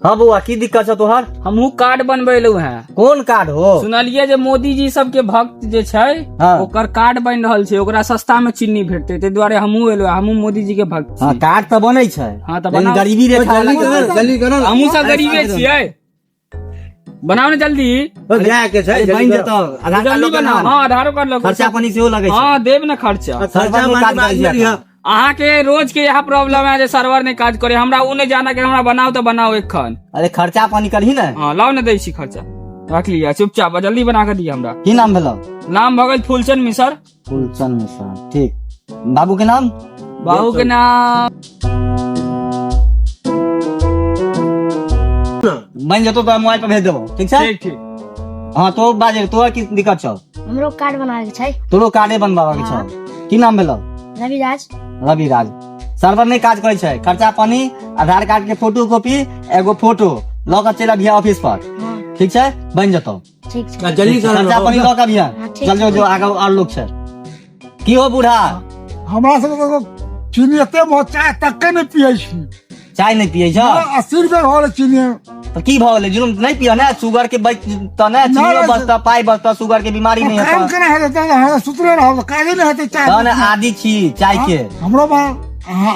हाँ बउआ की दिक्कत है तोहर? हमहू कार्ड बनबेलू हैं। कौन कार्ड हो? सुनलिए जे मोदी जी सब के भक्त जे छै हाँ। ओकर कार्ड बन रहल छै, ओकरा सस्ता में चीनी भेटते, ते द्वारे हमहू एलो, हमहू मोदी जी के भक्त हाँ छी। कार्ड तो बने छै। हाँ तो लेकिन बनाओ। गरीबी रेखा जल्दी करो ना। हमहू सब गरीबे छियै, बनाओ ने जल्दी। जाए के छै, अरे जल्दी बन करो। जेतो आधार कार्ड जल्दी लोग बनाओ। बना हाँ आधार कार्ड लो। खर्चा पानी सेहो लगे छै। हाँ देव ने खर्चा। खर्चा में मानी काज बात करी नहीं जाता। है। अहाँ के रोज के यहाँ प्रॉब्लम है जे सर्वर नहीं काज करे, हमरा उ नहीं जाना के हमरा बनाओ तो बनाओ एखन। अरे खर्चा पानी करही ना। हाँ लाओ ने दै छी खर्चा, रख लिया चुपचाप, जल्दी बना के दिया हमरा। की नाम भेलो? नाम भगल फूलचंद मिसर। फूलचंद मिश्रा। ठीक। बाबू के नाम? बाबू के नाम बन जेतो तो मोबाइल पे भेज देबो, ठीक छै? ठीक ठीक। हाँ तो बाजे तोहर की दिक्कत छौ? हमरो कार्ड बनावे के छै। तोरो कार्डे बनबाबा के छौ। की नाम भेलो? रविराज। रविराज। सर्वर नहीं काज करे छै, खर्चा पानी आधार कार्ड के फोटो कॉपी एगो फोटो लऽ के चल अभिया ऑफिस पर, हाँ ठीक छै? बन जेतो। ठीक छै। जल्दी करो खर्चा पानी लऽ के अभिया हाँ, ठीक चल जो आगे और लोग छै। की हो बूढ़ा? हमरा सबके चीनी एते बहुत चाय तक के नहीं पिए छी। चाय नहीं पिए छ? 80 रुपए हो चीनी। तो की भाव ले जुलूम नहीं पियो ना, शुगर के तो ना चीनी बचता, पाई बचता, शुगर के बीमारी नहीं काम है केना हेतै त हमरा सुतरे रहो, काजे नहीं हेतै तो चाय। ना आदि छी चाय के। हमरो बा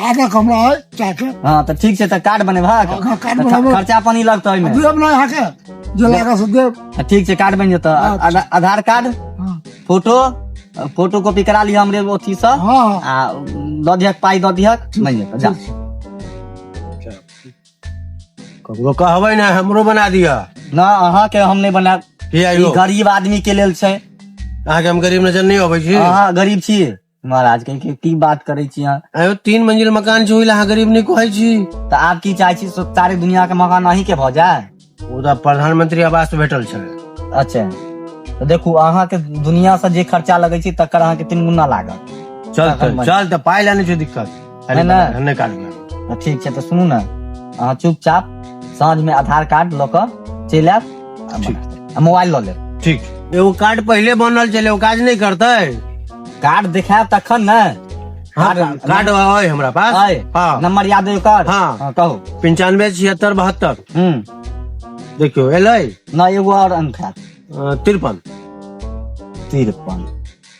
आधा कमरा है चाय के। हाँ तो ठीक छै, तो कार्ड बने भाग। हाँ, कार्ड बनाबो। खर्चा पानी लगता है देब ना यहाँ के जे लागा से देब। ठीक छै, कार्ड बन जेतो। आधार कार्ड हाँ फोटो कॉपी करा लिया हमरे अथी से हाँ आ दऽ दिहक, पाई दऽ दिहक, बन जेतो। जा ककरो कहबै ना हमरो बना दिया। ना अहाँ के हम नहीं बनाब, किया ई यो? गरीब आदमी के लेल छै। अहाँ के हम गरीब नजर नहीं अबै छी। अहाँ गरीब छी महाराज, के की बात करे छी अहाँ? आयो 3 मंजिल मकान छै, ओइला अहाँ गरीब नहीं कहै छी। तो आप की चाहे छी सारे दुनिया के मकान अहीं के भ जाए? ओ तऽ प्रधानमंत्री आवास भेटल छै। अच्छा तो देखू अहाँ के दुनिया से जे खर्चा लगे छै तकर अहाँ के 3 गुना लागत। चल त पाई लाने छै दिक्कत है ना? नहीं कार्ड बना। तो ठीक छै, तो सुनू ना, अहाँ चुपचाप साँझ में आधार कार्ड लऽ कऽ चलि आयब आ मोबाइल लऽ लेब। ठीक। एगो कार्ड पहले बनल छले, ओ काज नहीं करतै? कार्ड देखायब तखन ने। हाँ, कार्ड है हमरा पास। अय, हाँ नंबर याद है ओकर? हाँ। कहू। 95 76 72। देखियो एलै ना एगो और अंक है 53। 53।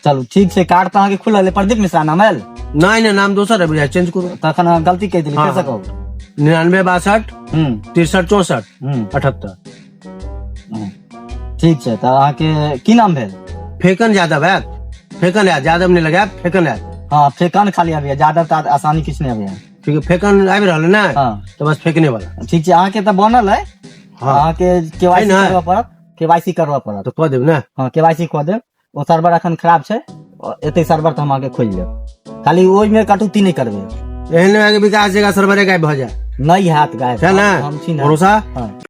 चलू ठीक छै, कार्ड तो अहाँ के खुलल है, प्रदीप मिश्रा नाम आयल? नहीं नाम दोसर है बुझाइ, चेंज करू। तखन अहाँ गलती कहि देली, हाँ, कैसे कहू? 99 62 63 64 78। ठीक छै, तो अहाँ के की नाम भेल? फेकन यादव है। फेकन यादव नहीं लगा, फेकन यादव। हाँ फेकन खाली अभी ज्यादा तो आसानी किछु नहीं अभी। ठीक है, फेकन आबि रहल है ना? हाँ। तो बस फेकने वाला। ठीक छै, अहाँ के तो बनल है। हाँ। अहाँ के केवाईसी है ना? करबा पड़त, केवाईसी करबा पड़त। तो कह देब ना। हाँ केवाईसी कऽ देब। ओ सर्वर अखन खराब छै, एते सर्वर तो हम आके खोल लेब, खाली ओहि में कटौती नहीं करबे। एहन विकास जगह सर्वरे गायब भ जाए। नहीं हैत गायब, है ना? हम छी ना। भरोसा? हाँ।